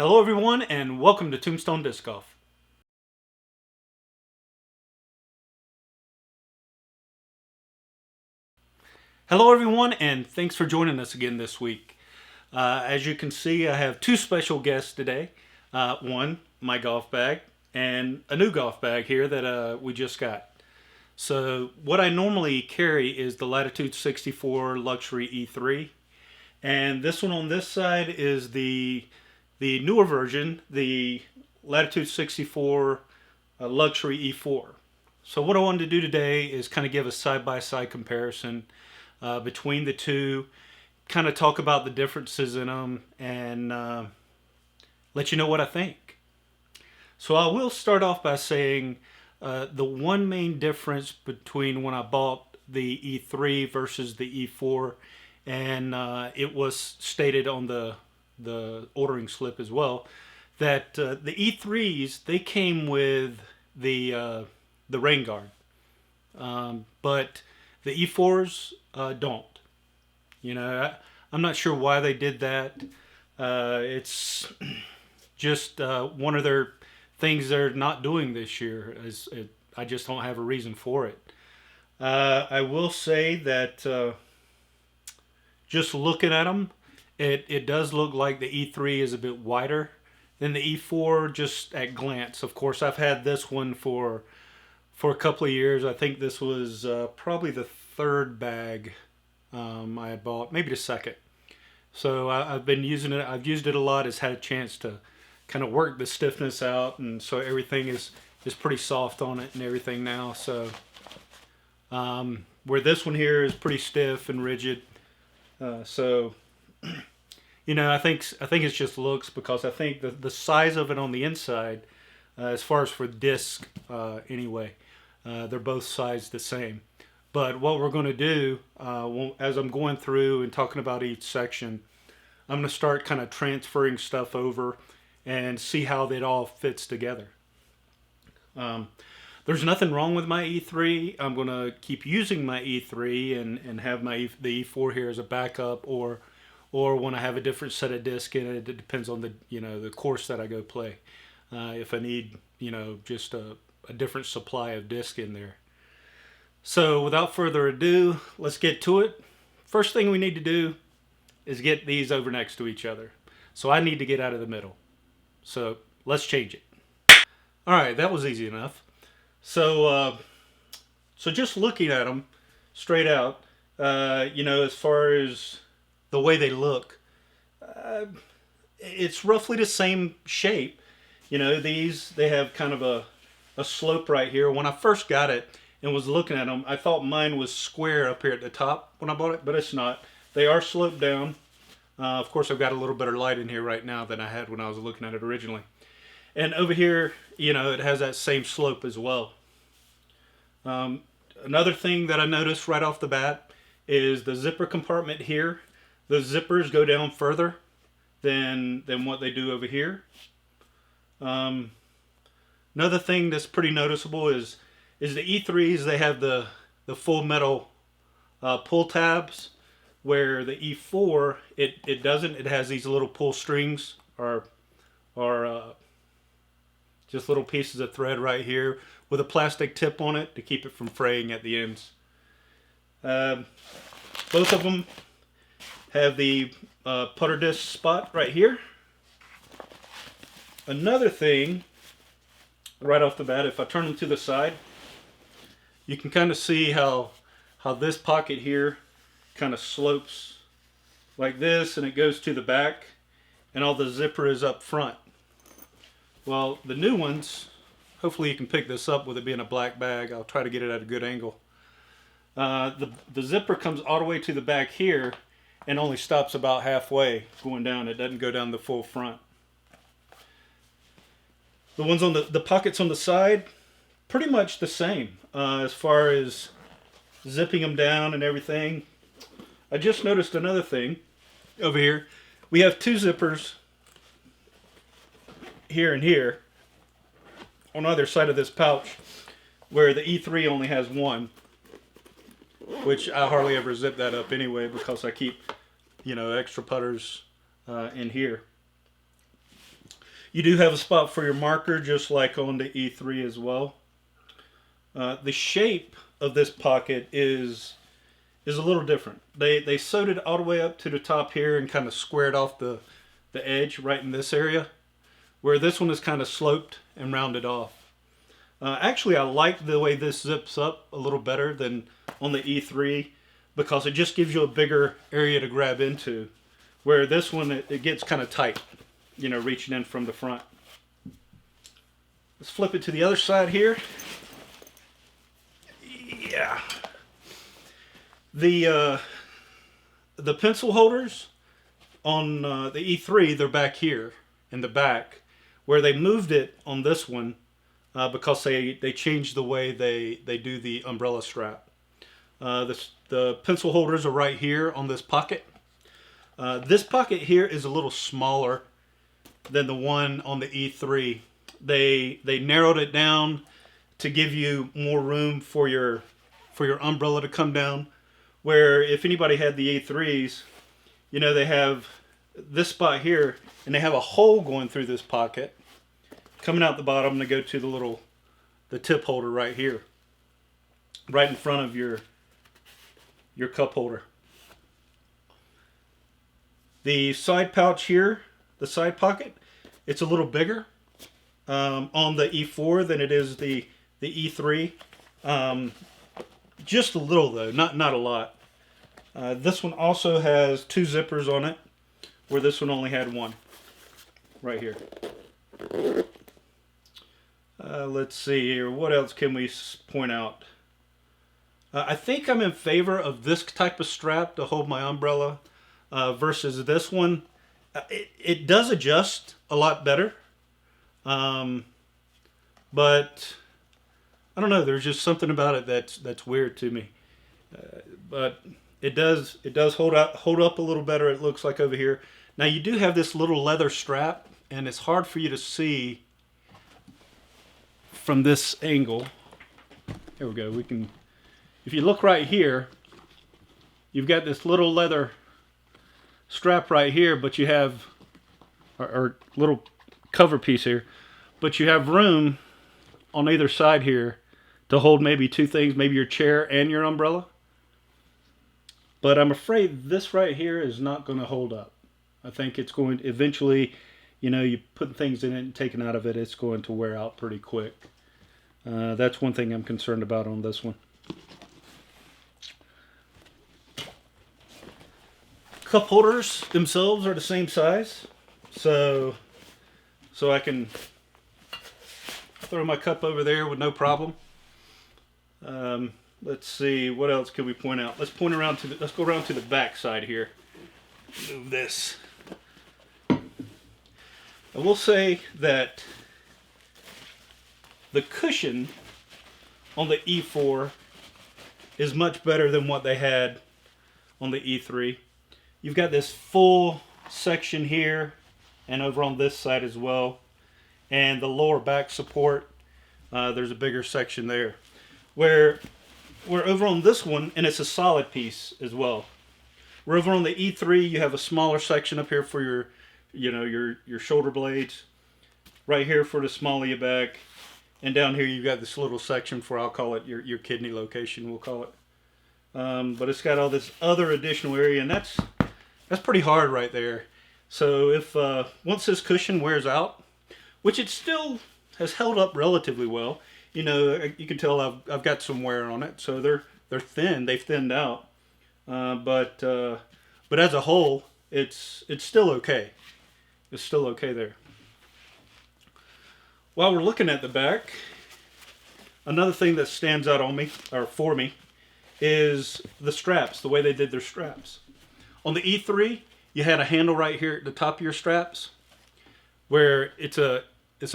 Hello everyone and welcome to Tombstone Disc Golf. Hello everyone and thanks for joining us again this week. As you can see, I have two special guests today. One, my golf bag, and a new golf bag here that we just got. So what I normally carry is the Latitude64 Luxury E3. And this one on this side is the newer version, the Latitude64 Luxury E4. So what I wanted to do today is kind of give a side-by-side comparison between the two, kind of talk about the differences in them, and let you know what I think. So I will start off by saying the one main difference between when I bought the E3 versus the E4, and it was stated on the ordering slip as well, that the E3s, they came with the rain guard, but the E4s don't. I'm not sure why they did that. It's just one of their things they're not doing this year. I just don't have a reason for it. I will say that just looking at them, it does look like the E3 is a bit wider than the E4 just at glance. Of course, I've had this one for a couple of years. I think this was probably the third bag I had bought, maybe the second. So I've been using it. I've used it a lot. It's had a chance to kind of work the stiffness out, and so everything is pretty soft on it and everything now. So where this one here is pretty stiff and rigid. So I think it's just looks, because I think the size of it on the inside, as far as for disc anyway, they're both sized the same. But what we're going to do, as I'm going through and talking about each section, I'm going to start kind of transferring stuff over and see how that all fits together. There's nothing wrong with my E3. I'm going to keep using my E3 and have the E4 here as a backup, or when I have a different set of disc in it. It depends on the course that I go play. If I need just a different supply of disc in there. So without further ado, let's get to it. First thing we need to do is get these over next to each other. So I need to get out of the middle. So let's change it. All right, that was easy enough. So just looking at them straight out, as far as the way they look, it's roughly the same shape. These, they have kind of a slope right here. When I first got it and was looking at them, I thought mine was square up here at the top when I bought it, but it's not. They are sloped down. Of course, I've got a little better light in here right now than I had when I was looking at it originally. And over here, it has that same slope as well. Another thing that I noticed right off the bat is the zipper compartment here. The zippers go down further than what they do over here. Another thing that's pretty noticeable is the E3s. They have the full metal pull tabs, where the E4 it doesn't. It has these little pull strings, or just little pieces of thread right here with a plastic tip on it to keep it from fraying at the ends. Both of them have the putter disc spot right here. Another thing, right off the bat, if I turn them to the side, you can kind of see how this pocket here kind of slopes like this, and it goes to the back, and all the zipper is up front. Well, the new ones, hopefully you can pick this up with it being a black bag. I'll try to get it at a good angle. The zipper comes all the way to the back here and only stops about halfway going down. It doesn't go down the full front. The ones on the pockets on the side, pretty much the same as far as zipping them down and everything. I just noticed another thing over here. We have two zippers here and here on either side of this pouch, where the E3 only has one, which I hardly ever zip that up anyway, because I keep extra putters in here. You do have a spot for your marker, just like on the E3 as well. The shape of this pocket is a little different. They sewed it all the way up to the top here and kind of squared off the edge right in this area, where this one is kind of sloped and rounded off. Actually, I like the way this zips up a little better than on the E3 because it just gives you a bigger area to grab into, where this one it gets kind of tight, you know, reaching in from the front. Let's flip it to the other side here. Yeah. The pencil holders on the E3, they're back here in the back, where they moved it on this one because they changed the way they do the umbrella strap. The pencil holders are right here on this pocket. This pocket here is a little smaller than the one on the E3. They narrowed it down to give you more room for your umbrella to come down. Where if anybody had the E3s, you know, they have this spot here and they have a hole going through this pocket coming out the bottom to go to the tip holder right here, right in front of your cup holder. The side pouch here, the side pocket, it's a little bigger on the E4 than it is the E3. Just a little though, not a lot. This one also has 2 zippers on it, where this one only had 1. Right here. Let's see here. What else can we point out? I think I'm in favor of this type of strap to hold my umbrella versus this one. It does adjust a lot better. But I don't know. There's just something about it that's weird to me. But it does hold up a little better. It looks like over here. Now you do have this little leather strap, and it's hard for you to see from this angle. Here we go. We can, if you look right here, you've got this little leather strap right here, but you have or little cover piece here, but you have room on either side here to hold maybe 2 things, maybe your chair and your umbrella. But I'm afraid this right here is not going to hold up. I think it's going to eventually, you know, you put things in it and taking out of it, it's going to wear out pretty quick. That's one thing I'm concerned about on this one. Cup holders themselves are the same size, so I can throw my cup over there with no problem. Let's see, what else can we point out? Let's go around to the back side here. Move this. I will say that the cushion on the E4 is much better than what they had on the E3. You've got this full section here and over on this side as well. And the lower back support, there's a bigger section there. Where we're over on this one, and it's a solid piece as well. We're over on the E3, you have a smaller section up here for your, you know, your shoulder blades. Right here for the small of your back. And down here you've got this little section for, I'll call it your kidney location, we'll call it. But it's got all this other additional area, and that's pretty hard right there. So if once this cushion wears out, which it still has held up relatively well, you know, you can tell I've got some wear on it, so they're thin, they've thinned out. But as a whole, it's still okay. It's still okay there. While we're looking at the back, another thing that stands out on me, or for me, is the straps, the way they did their straps. On the E3, you had a handle right here at the top of your straps, where it's a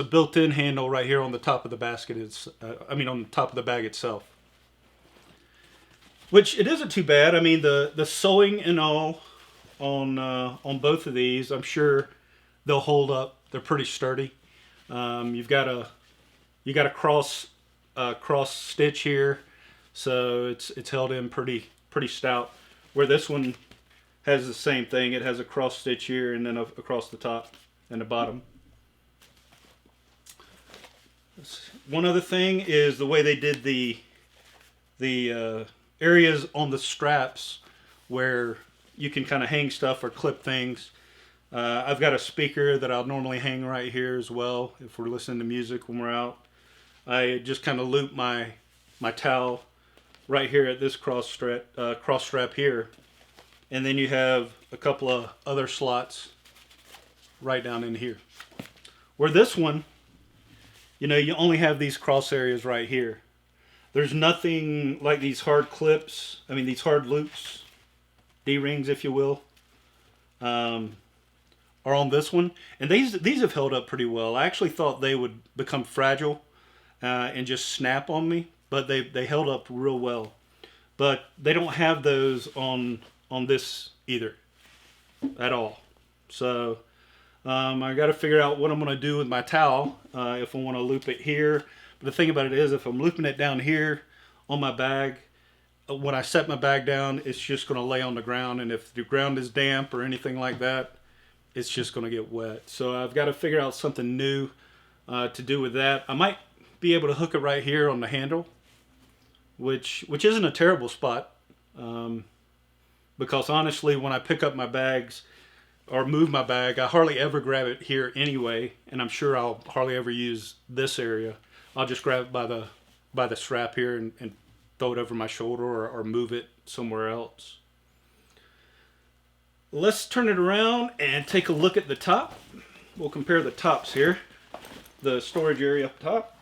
built-in handle right here on the top of the basket. On the top of the bag itself. Which it isn't too bad. I mean, the sewing and all on both of these, I'm sure they'll hold up. They're pretty sturdy. You got a cross stitch here, so it's held in pretty stout. Where this one has the same thing. It has a cross stitch here and then across the top and the bottom. One other thing is the way they did the areas on the straps where you can kind of hang stuff or clip things. I've got a speaker that I'll normally hang right here as well if we're listening to music when we're out. I just kind of loop my towel right here at this cross strap here, and then you have a couple of other slots right down in here. Where this one, you know, you only have these cross areas right here. There's nothing like these hard clips. I mean, these hard loops, D-rings, if you will, are on this one, and these have held up pretty well. I actually thought they would become fragile and just snap on me, but they held up real well. But they don't have those on this either at all. So I got to figure out what I'm going to do with my towel if I want to loop it here. But the thing about it is, if I'm looping it down here on my bag, when I set my bag down, it's just going to lay on the ground, and if the ground is damp or anything like that, it's just going to get wet. So I've got to figure out something new to do with that. I might be able to hook it right here on the handle, which isn't a terrible spot, because honestly, when I pick up my bags or move my bag, I hardly ever grab it here anyway, and I'm sure I'll hardly ever use this area. I'll just grab it by the strap here and throw it over my shoulder or move it somewhere else. Let's turn it around and take a look at the top. We'll compare the tops here. The storage area up top.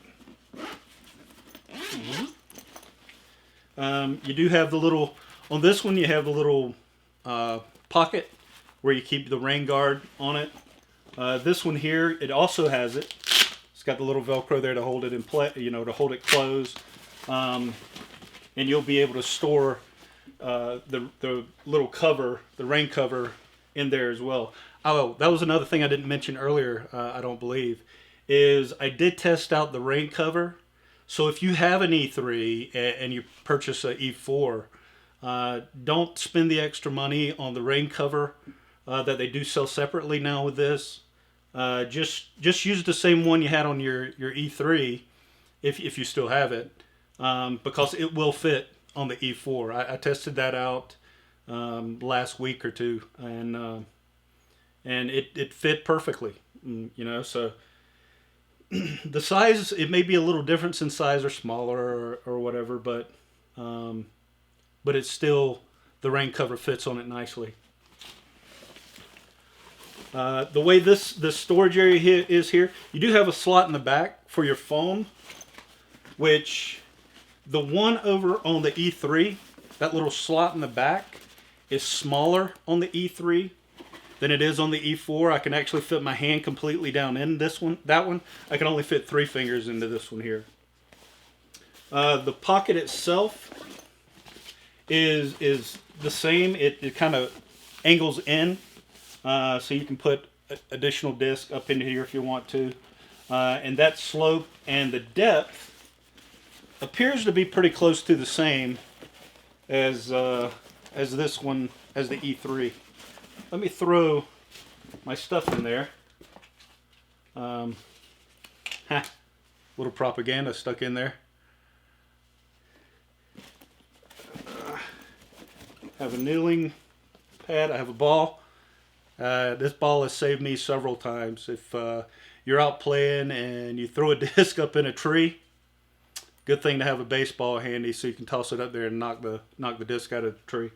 You do have the little, on this one you have the little pocket where you keep the rain guard on it. This one here, it also has it. It's got the little Velcro there to hold it in place, you know, to hold it closed. And you'll be able to store the little cover, the rain cover, in there as well. Oh, that was another thing I didn't mention earlier, I don't believe, is I did test out the rain cover. So if you have an E3 and you purchase an E4, don't spend the extra money on the rain cover that they do sell separately now with this. Just use the same one you had on your E3 if you still have it, because it will fit on the E4. I tested that out last week or two, and it fit perfectly. You know, so the size, it may be a little difference in size or smaller or whatever, but it's still, the rain cover fits on it nicely. The way this storage area is here, you do have a slot in the back for your phone, which the one over on the E3, that little slot in the back, is smaller on the E3 than it is on the E4. I can actually fit my hand completely down in that one. I can only fit 3 fingers into this one here. The pocket itself is the same. It kind of angles in, so you can put additional disc up into here if you want to. And that slope and the depth appears to be pretty close to the same as this one, as the E3. Let me throw my stuff in there. Little propaganda stuck in there. I have a kneeling pad. I have a ball. This ball has saved me several times. If you're out playing and you throw a disc up in a tree, good thing to have a baseball handy so you can toss it up there and knock the disc out of the tree.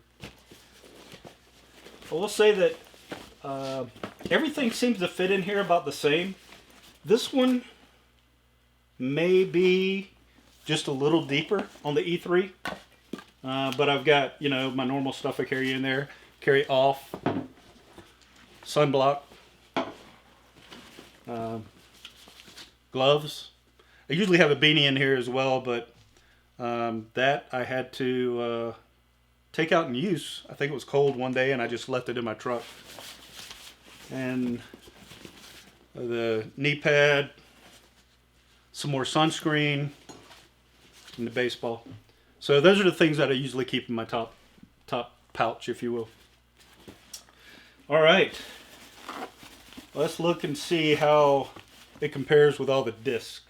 I will say that everything seems to fit in here about the same. This one may be just a little deeper on the E3, but I've got, you know, my normal stuff I carry in there. Carry off, sunblock, gloves. I usually have a beanie in here as well, but that I had to take out and use. I think it was cold one day and I just left it in my truck. And the knee pad, some more sunscreen, and the baseball. So those are the things that I usually keep in my top pouch, if you will. All right, let's look and see how it compares with all the discs.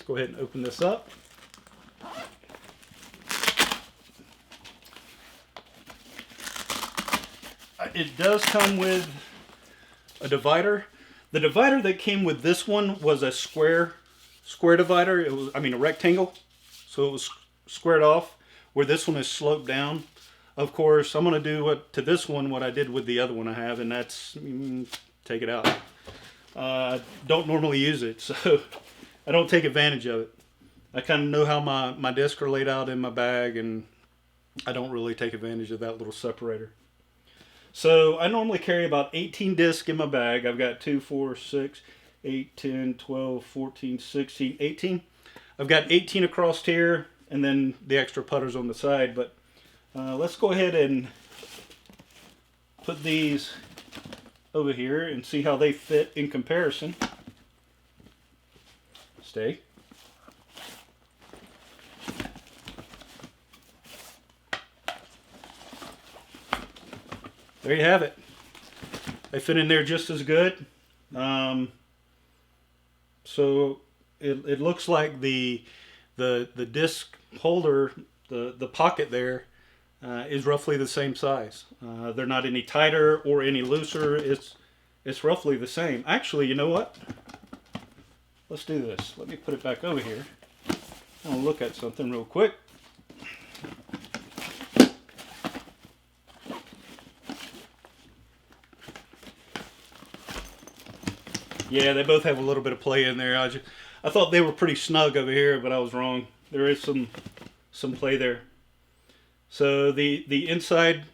let's go ahead and open this up. It does come with a divider. The divider that came with this one was a square divider. It was, I mean, a rectangle, so it was squared off. Where this one is sloped down. Of course, I'm going to do to this one what I did with the other one I have, and that's take it out. Don't normally use it, so I don't take advantage of it. I kind of know how my discs are laid out in my bag, and I don't really take advantage of that little separator. So I normally carry about 18 discs in my bag. I've got 2, 4, 6, 8, 10, 12, 14, 16, 18. I've got 18 across here, and then the extra putters on the side. But let's go ahead and put these over here and see how they fit in comparison. Stay. There you have it. They fit in there just as good. So it looks like the disc holder, the pocket there, is roughly the same size. They're not any tighter or any looser. It's roughly the same. Actually, you know what? Let's do this. Let me put it back over here. I'll look at something real quick. Yeah, they both have a little bit of play in there. I thought they were pretty snug over here, but I was wrong. There is some play there. So the inside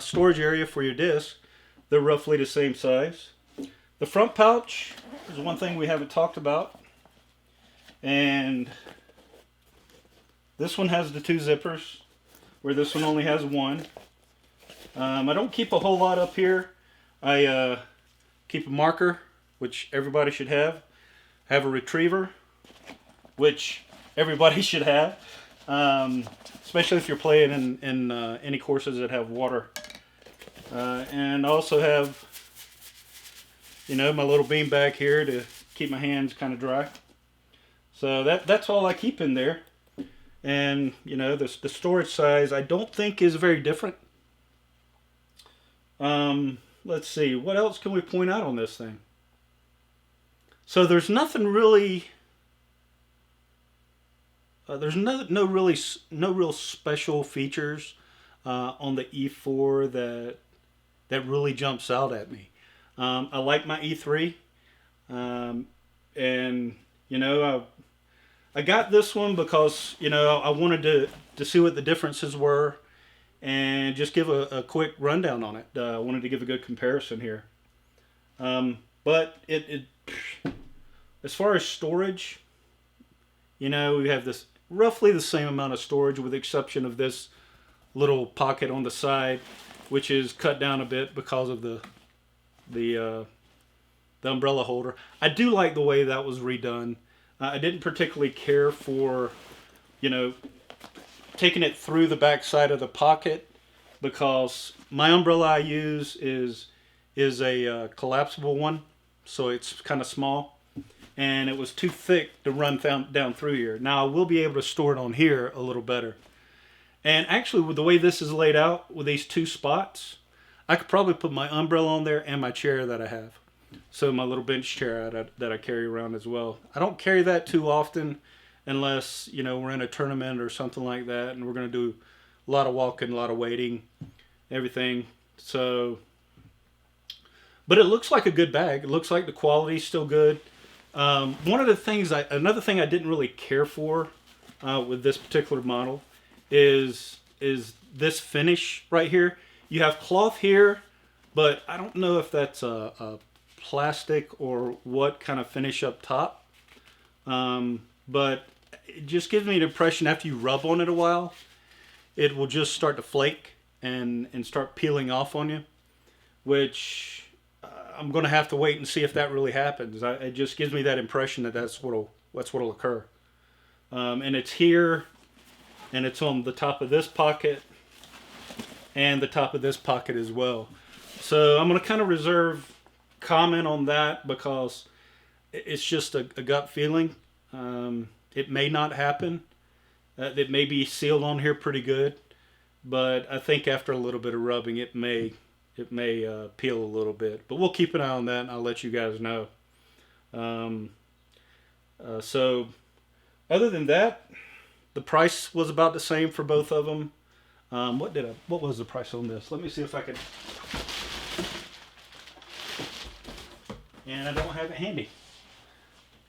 storage area for your disc, they're roughly the same size. The front pouch is one thing we haven't talked about. And this one has the 2 zippers, where this one only has 1. I don't keep a whole lot up here. I keep a marker, which everybody should have. Have a retriever, which everybody should have, especially if you're playing in any courses that have water. And I also have, my little bean bag here to keep my hands kind of dry. So that's all I keep in there. And, the storage size I don't think is very different. Let's see, what else can we point out on this thing? So there's nothing really, there's no real special features on the E4 that really jumps out at me. I like my E3, and I got this one because I wanted to see what the differences were and just give a quick rundown on it. I wanted to give a good comparison here, but it as far as storage, we have this roughly the same amount of storage with the exception of this little pocket on the side, which is cut down a bit because of the umbrella holder. I do like the way that was redone. I didn't particularly care for, taking it through the back side of the pocket because my umbrella I use is a collapsible one, so it's kind of small. And it was too thick to run down through here. Now I will be able to store it on here a little better. And actually with the way this is laid out with these 2 spots, I could probably put my umbrella on there and my chair that I have. So my little bench chair that I carry around as well. I don't carry that too often unless, we're in a tournament or something like that and we're going to do a lot of walking, a lot of waiting, everything. So, but it looks like a good bag. It looks like the quality's still good. One of the things, another thing I didn't really care for with this particular model is this finish right here. You have cloth here, but I don't know if that's a plastic or what kind of finish up top. But it just gives me the impression after you rub on it a while, it will just start to flake and start peeling off on you, which I'm going to have to wait and see if that really happens. It just gives me that impression that that's what'll occur. And it's here, and it's on the top of this pocket, and the top of this pocket as well. So I'm going to kind of reserve comment on that because it's just a gut feeling. It may not happen. It may be sealed on here pretty good, but I think after a little bit of rubbing, it may peel a little bit. But we'll keep an eye on that, and I'll let you guys know. Um, so, other than that, the price was about the same for both of them. What was the price on this? Let me see if I can. And I don't have it handy.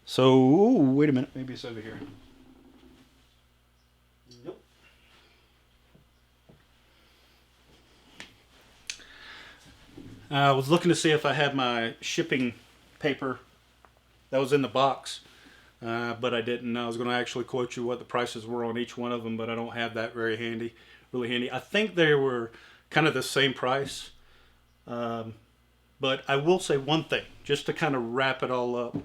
So, wait a minute. Maybe it's over here. Nope. I was looking to see if I had my shipping paper that was in the box, but I didn't. I was going to actually quote you what the prices were on each one of them, but I don't have that really handy. I think they were kind of the same price. But I will say one thing, just to kind of wrap it all up.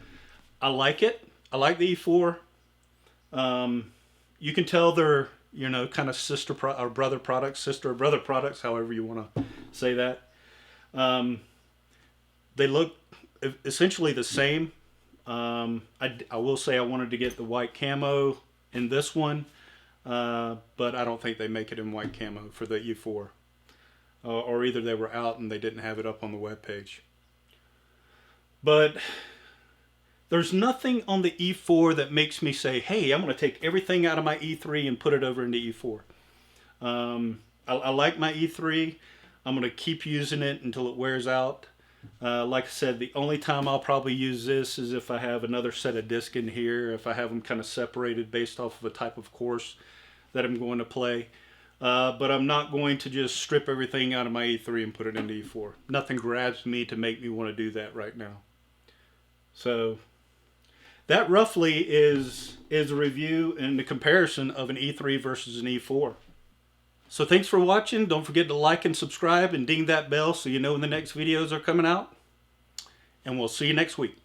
I like it. I like the E4. You can tell they're, kind of sister or brother products, however you want to say that. They look essentially the same. I will say I wanted to get the white camo in this one, but I don't think they make it in white camo for the E4. Or either they were out and they didn't have it up on the webpage. But there's nothing on the E4 that makes me say, hey, I'm going to take everything out of my E3 and put it over into E4. I like my E3. I'm going to keep using it until it wears out. Like I said, the only time I'll probably use this is if I have another set of discs in here, if I have them kind of separated based off of a type of course that I'm going to play. But I'm not going to just strip everything out of my E3 and put it into E4. Nothing grabs me to make me want to do that right now. So that roughly is a review and the comparison of an E3 versus an E4. So thanks for watching. Don't forget to like and subscribe and ding that bell so you know when the next videos are coming out. And we'll see you next week.